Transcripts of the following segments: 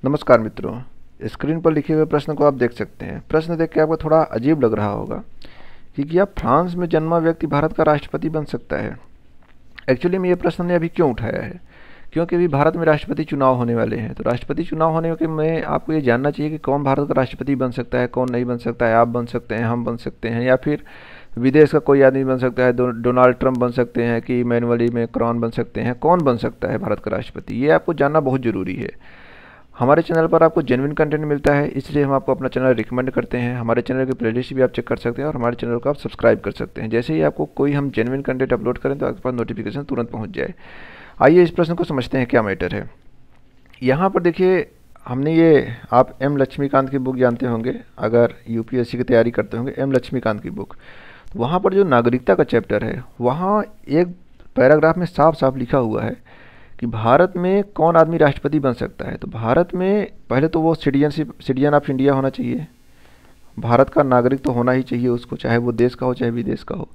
नमस्कार मित्रों। स्क्रीन पर लिखे हुए प्रश्न को आप देख सकते हैं। प्रश्न देख के आपको थोड़ा अजीब लग रहा होगा कि क्या फ्रांस में जन्मा व्यक्ति भारत का राष्ट्रपति बन सकता है। एक्चुअली में ये प्रश्न ने अभी क्यों उठाया है, क्योंकि अभी भारत में राष्ट्रपति चुनाव होने वाले हैं। तो राष्ट्रपति चुनाव होने के में आपको ये जानना चाहिए कि कौन भारत का राष्ट्रपति बन सकता है, कौन नहीं बन सकता है। आप बन सकते हैं, हम बन सकते हैं, या फिर विदेश का कोई आदमी बन सकता है। डोनाल्ड ट्रंप बन सकते हैं कि इमैनुअल मैक्रोन बन सकते हैं। कौन बन सकता है भारत का राष्ट्रपति, ये आपको जानना बहुत ज़रूरी है। हमारे चैनल पर आपको जेन्युइन कंटेंट मिलता है, इसलिए हम आपको अपना चैनल रिकमेंड करते हैं। हमारे चैनल की प्लेलिस्ट भी आप चेक कर सकते हैं और हमारे चैनल को आप सब्सक्राइब कर सकते हैं। जैसे ही आपको कोई हम जेन्युइन कंटेंट अपलोड करें तो आपके पास नोटिफिकेशन तुरंत पहुंच जाए। आइए इस प्रश्न को समझते हैं क्या मैटर है। यहाँ पर देखिए, हमने ये आप एम लक्ष्मीकांत की बुक जानते होंगे, अगर यूपीएससी की तैयारी करते होंगे, एम लक्ष्मीकांत की बुक। तो वहाँ पर जो नागरिकता का चैप्टर है, वहाँ एक पैराग्राफ में साफ साफ लिखा हुआ है कि भारत में कौन आदमी राष्ट्रपति बन सकता है। तो भारत में पहले तो वो सिटीजन ऑफ इंडिया होना चाहिए, भारत का नागरिक तो होना ही चाहिए उसको, चाहे वो देश का हो चाहे विदेश का हो।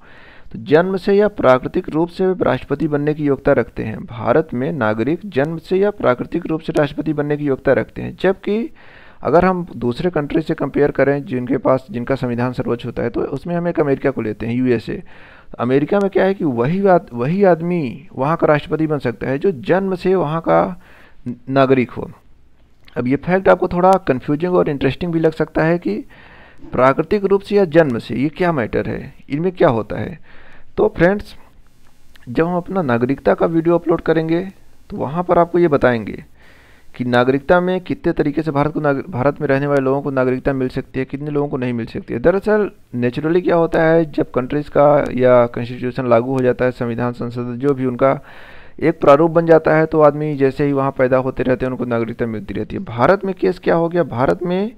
तो जन्म से या प्राकृतिक रूप से राष्ट्रपति बनने की योग्यता रखते हैं। भारत में नागरिक जन्म से या प्राकृतिक रूप से राष्ट्रपति बनने की योग्यता रखते हैं। जबकि अगर हम दूसरे कंट्री से कंपेयर करें जिनका संविधान सर्वोच्च होता है, तो उसमें हम एक अमेरिका को लेते हैं, यूएसए। अमेरिका में क्या है कि वही आदमी वहाँ का राष्ट्रपति बन सकता है जो जन्म से वहाँ का नागरिक हो। अब ये फैक्ट आपको थोड़ा कंफ्यूजिंग और इंटरेस्टिंग भी लग सकता है कि प्राकृतिक रूप से या जन्म से, ये क्या मैटर है, इनमें क्या होता है। तो फ्रेंड्स, जब हम अपना नागरिकता का वीडियो अपलोड करेंगे तो वहाँ पर आपको ये बताएंगे कि नागरिकता में कितने तरीके से भारत में रहने वाले लोगों को नागरिकता मिल सकती है, कितने लोगों को नहीं मिल सकती है। दरअसल नेचुरली क्या होता है, जब कंट्रीज़ का या कॉन्स्टिट्यूशन लागू हो जाता है, संविधान संसद जो भी उनका एक प्रारूप बन जाता है, तो आदमी जैसे ही वहाँ पैदा होते रहते हैं उनको नागरिकता मिलती रहती है। भारत में केस क्या हो गया, भारत में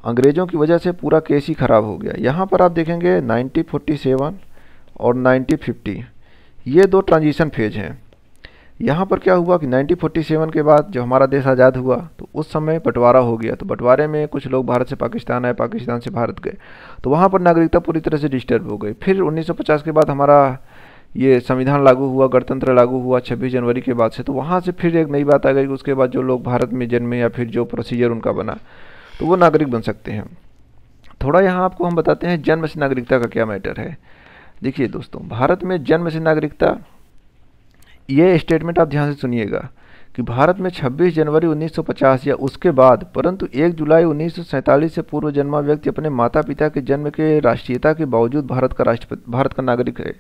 अंग्रेज़ों की वजह से पूरा केस ही ख़राब हो गया। यहाँ पर आप देखेंगे 1947 और 1950, ये दो ट्रांजिशन फेज हैं। यहाँ पर क्या हुआ कि 1947 के बाद जब हमारा देश आज़ाद हुआ तो उस समय बंटवारा हो गया। तो बंटवारे में कुछ लोग भारत से पाकिस्तान आए, पाकिस्तान से भारत गए, तो वहाँ पर नागरिकता पूरी तरह से डिस्टर्ब हो गई। फिर 1950 के बाद हमारा ये संविधान लागू हुआ, गणतंत्र लागू हुआ 26 जनवरी के बाद से। तो वहाँ से फिर एक नई बात आ गई कि उसके बाद जो लोग भारत में जन्मे या फिर जो प्रोसीजर उनका बना, तो वो नागरिक बन सकते हैं। थोड़ा यहाँ आपको हम बताते हैं जन्म से नागरिकता का क्या मैटर है। देखिए दोस्तों, भारत में जन्म से नागरिकता, ये स्टेटमेंट आप ध्यान से सुनिएगा कि भारत में 26 जनवरी 1950 या उसके बाद, परंतु 1 जुलाई 1947 से पूर्व जन्मा व्यक्ति अपने माता पिता के जन्म के राष्ट्रीयता के बावजूद भारत का नागरिक है।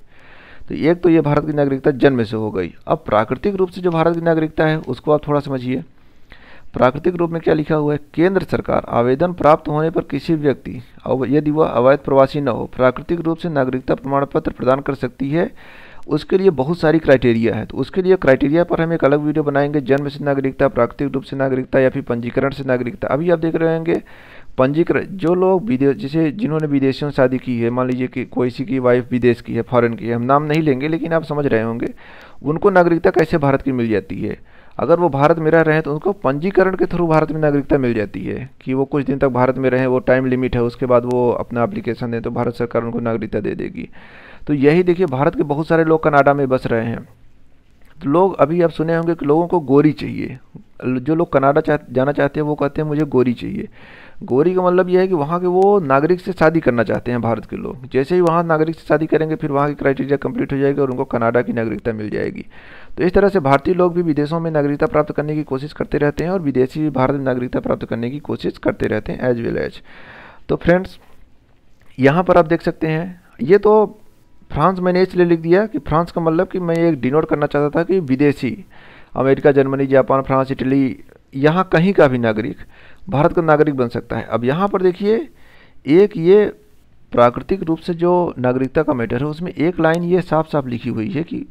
तो एक तो ये भारत की नागरिकता जन्म से हो गई। अब प्राकृतिक रूप से जो भारत की नागरिकता है उसको आप थोड़ा समझिए। प्राकृतिक रूप में क्या लिखा हुआ है, केंद्र सरकार आवेदन प्राप्त होने पर किसी व्यक्ति, यदि वह अवैध प्रवासी न हो, प्राकृतिक रूप से नागरिकता प्रमाण पत्र प्रदान कर सकती है। उसके लिए बहुत सारी क्राइटेरिया है, तो उसके लिए क्राइटेरिया पर हम एक अलग वीडियो बनाएंगे। जन्म से नागरिकता, प्राकृतिक रूप से नागरिकता या फिर पंजीकरण से नागरिकता। अभी आप देख रहे होंगे पंजीकरण, जो लोग विदेश, जैसे जिन्होंने विदेशियों से शादी की है, मान लीजिए कि कोई सी की वाइफ विदेश की है, फॉरेन की है, हम नाम नहीं लेंगे लेकिन आप समझ रहे होंगे, उनको नागरिकता कैसे भारत की मिल जाती है। अगर वो भारत में रह रहे हैं तो उनको पंजीकरण के थ्रू भारत में नागरिकता मिल जाती है कि वो कुछ दिन तक भारत में रहें, वो टाइम लिमिट है, उसके बाद वो अपना एप्लीकेशन दें तो भारत सरकार उनको नागरिकता दे देगी। तो यही देखिए, भारत के बहुत सारे लोग कनाडा में बस रहे हैं। तो लोग, अभी आप सुने होंगे कि लोगों को गोरी चाहिए। जो लोग कनाडा जाना चाहते हैं वो कहते हैं मुझे गोरी चाहिए। गोरी का मतलब यह है कि वहाँ के वो नागरिक से शादी करना चाहते हैं भारत के लोग। जैसे ही वहाँ नागरिक से शादी करेंगे फिर वहाँ की क्राइटेरिया कंप्लीट हो जाएगी और उनको कनाडा की नागरिकता मिल जाएगी। तो इस तरह से भारतीय लोग भी विदेशों में नागरिकता प्राप्त करने की कोशिश करते रहते हैं और विदेशी भी भारत में नागरिकता प्राप्त करने की कोशिश करते रहते हैं एज वेल एज। तो फ्रेंड्स, यहाँ पर आप देख सकते हैं, ये तो फ्रांस मैंने इसलिए लिख दिया कि फ्रांस का मतलब कि मैं एक डिनोट करना चाहता था कि विदेशी, America, Germany, Japan, France, Italy, यहाँ कहीं का भी नागरिक भारत का नागरिक बन सकता है। अब यहाँ पर देखिए, एक ये प्राकृतिक रूप से जो नागरिकता का मैटर है उसमें एक लाइन ये साफ साफ लिखी हुई है कि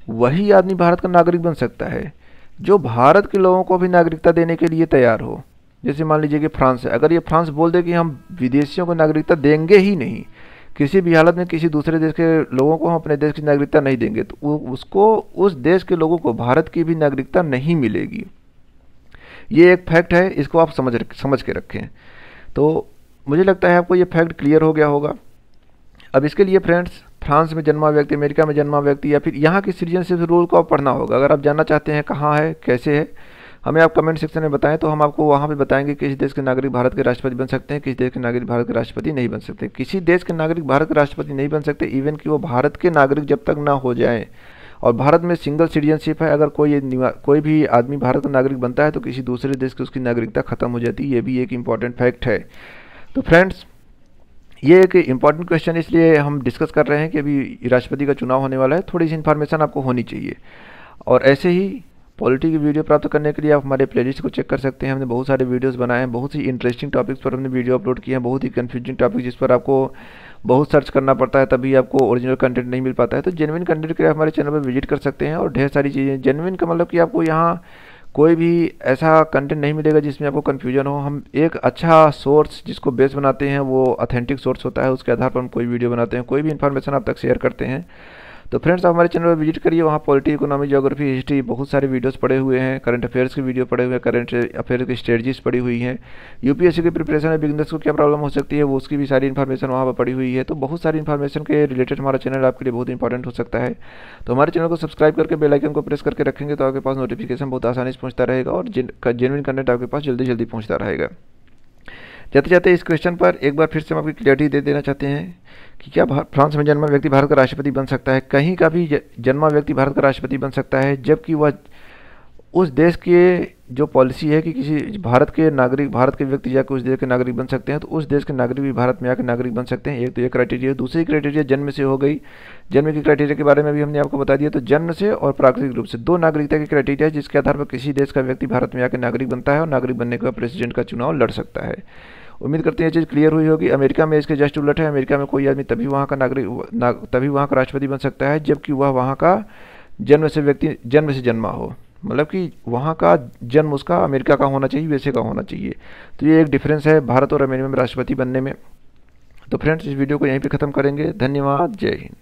वही आदमी भारत का नागरिक बन सकता है जो भारत के लोगों को भी नागरिकता देने के लिए तैयार हो। जैसे मान लीजिए कि फ्रांस है, अगर ये फ्रांस बोल दे कि हम विदेशियों को नागरिकता देंगे ही नहीं, किसी भी हालत में किसी दूसरे देश के लोगों को हम अपने देश की नागरिकता नहीं देंगे, तो उसको, उस देश के लोगों को भारत की भी नागरिकता नहीं मिलेगी। ये एक फैक्ट है, इसको आप समझ के रखें। तो मुझे लगता है आपको ये फैक्ट क्लियर हो गया होगा। अब इसके लिए फ्रेंड्स, फ्रांस में जन्मा व्यक्ति, अमेरिका में जन्मा व्यक्ति या फिर यहाँ की सिटीजनशिप रूल को आप पढ़ना होगा। अगर आप जानना चाहते हैं कहाँ है, कैसे है, हमें आप कमेंट सेक्शन में बताएं तो हम आपको वहाँ पे बताएंगे किसी देश के नागरिक भारत के राष्ट्रपति बन सकते हैं, किसी देश के नागरिक भारत के राष्ट्रपति नहीं बन सकते। किसी देश के नागरिक भारत के राष्ट्रपति नहीं बन सकते इवन कि वो भारत के नागरिक जब तक ना हो जाएं। और भारत में सिंगल सिटीजनशिप है, अगर कोई भी आदमी भारत का नागरिक बनता है तो किसी दूसरे देश की उसकी नागरिकता खत्म हो जाती है। ये भी एक इम्पॉर्टेंट फैक्ट है। तो फ्रेंड्स, ये एक इम्पॉर्टेंट क्वेश्चन इसलिए हम डिस्कस कर रहे हैं कि अभी राष्ट्रपति का चुनाव होने वाला है, थोड़ी सी इन्फॉर्मेशन आपको होनी चाहिए। और ऐसे ही पॉलिटी की वीडियो प्राप्त करने के लिए आप हमारे प्लेलिस्ट को चेक कर सकते हैं। हमने बहुत सारे वीडियोस बनाए हैं, बहुत ही इंटरेस्टिंग टॉपिक्स पर हमने वीडियो अपलोड किए हैं, बहुत ही कंफ्यूजिंग टॉपिक जिस पर आपको बहुत सर्च करना पड़ता है तभी आपको ओरिजिनल कंटेंट नहीं मिल पाता है। तो जेन्युइन कंटेंट के लिए हमारे चैनल पर विजिट कर सकते हैं और ढेर सारी चीज़ें जेन्युइन का मतलब कि आपको यहाँ कोई भी ऐसा कंटेंट नहीं मिलेगा जिसमें आपको कन्फ्यूजन हो। हम एक अच्छा सोर्स जिसको बेस बनाते हैं वो ऑथेंटिक सोर्स होता है, उसके आधार पर हम कोई वीडियो बनाते हैं, कोई भी इन्फॉर्मेशन आप तक शेयर करते हैं। तो फ्रेंड्स, आप हमारे चैनल पर विजिट करिए, वहाँ पॉलिटी, इकोनॉमी, ज्योग्राफी, हिस्ट्री बहुत सारे वीडियोस पड़े हुए हैं, करंट अफेयर्स की वीडियो पड़े हुए हैं, करंट अफेयर की स्ट्रेटजीज पड़ी हुई हैं, यूपीएससी की प्रिपरेशन में बिगिनर्स को क्या प्रॉब्लम हो सकती है वो उसकी भी सारी इन्फॉर्मेशन वहाँ पर पड़ी हुई है। तो बहुत सारी इन्फॉर्मेशन के रिलेटेड हमारा चैनल आपके लिए बहुत इंपॉर्टेंट हो सकता है। तो हमारे चैनल को सब्सक्राइब करके बेल आइकन को प्रेस करके रखेंगे तो आपके पास नोटिफिकेशन बहुत आसानी से पहुँचता रहेगा और जेन्युइन कंटेंट आपके पास जल्दी जल्दी पहुँचता रहेगा। जाते जाते इस क्वेश्चन पर एक बार फिर से हम आपकी क्लियरिटी दे देना चाहते हैं कि क्या फ्रांस में जन्मा व्यक्ति भारत का राष्ट्रपति बन सकता है। कहीं का भी जन्मा व्यक्ति भारत का राष्ट्रपति बन सकता है जबकि वह उस देश के जो पॉलिसी है कि किसी भारत के व्यक्ति जाकर उस देश के नागरिक बन सकते हैं, तो उस देश के नागरिक भी भारत में आकर नागरिक बन सकते हैं। एक तो ये क्राइटेरिया। दूसरी क्राइटेरिया जन्म से हो गई। जन्म की क्राइटेरिया के बारे में भी हमने आपको बता दिया। तो जन्म से और प्राकृतिक रूप से दो नागरिकता की क्राइटेरिया है जिसके आधार पर किसी देश का व्यक्ति भारत में आकर नागरिक बनता है और नागरिक बनने के बाद प्रेसिडेंट का चुनाव लड़ सकता है। उम्मीद करते हैं ये चीज़ क्लियर हुई होगी। अमेरिका में इसके जस्ट उलट है। अमेरिका में कोई आदमी तभी वहाँ का राष्ट्रपति बन सकता है जबकि वह वहाँ का जन्म से जन्मा हो, मतलब कि वहाँ का जन्म उसका अमेरिका का होना चाहिए, यूएसए का होना चाहिए। तो ये एक डिफरेंस है भारत और अमेरिका में राष्ट्रपति बनने में। तो फ्रेंड्स, इस वीडियो को यहीं पे ख़त्म करेंगे। धन्यवाद। जय हिंद।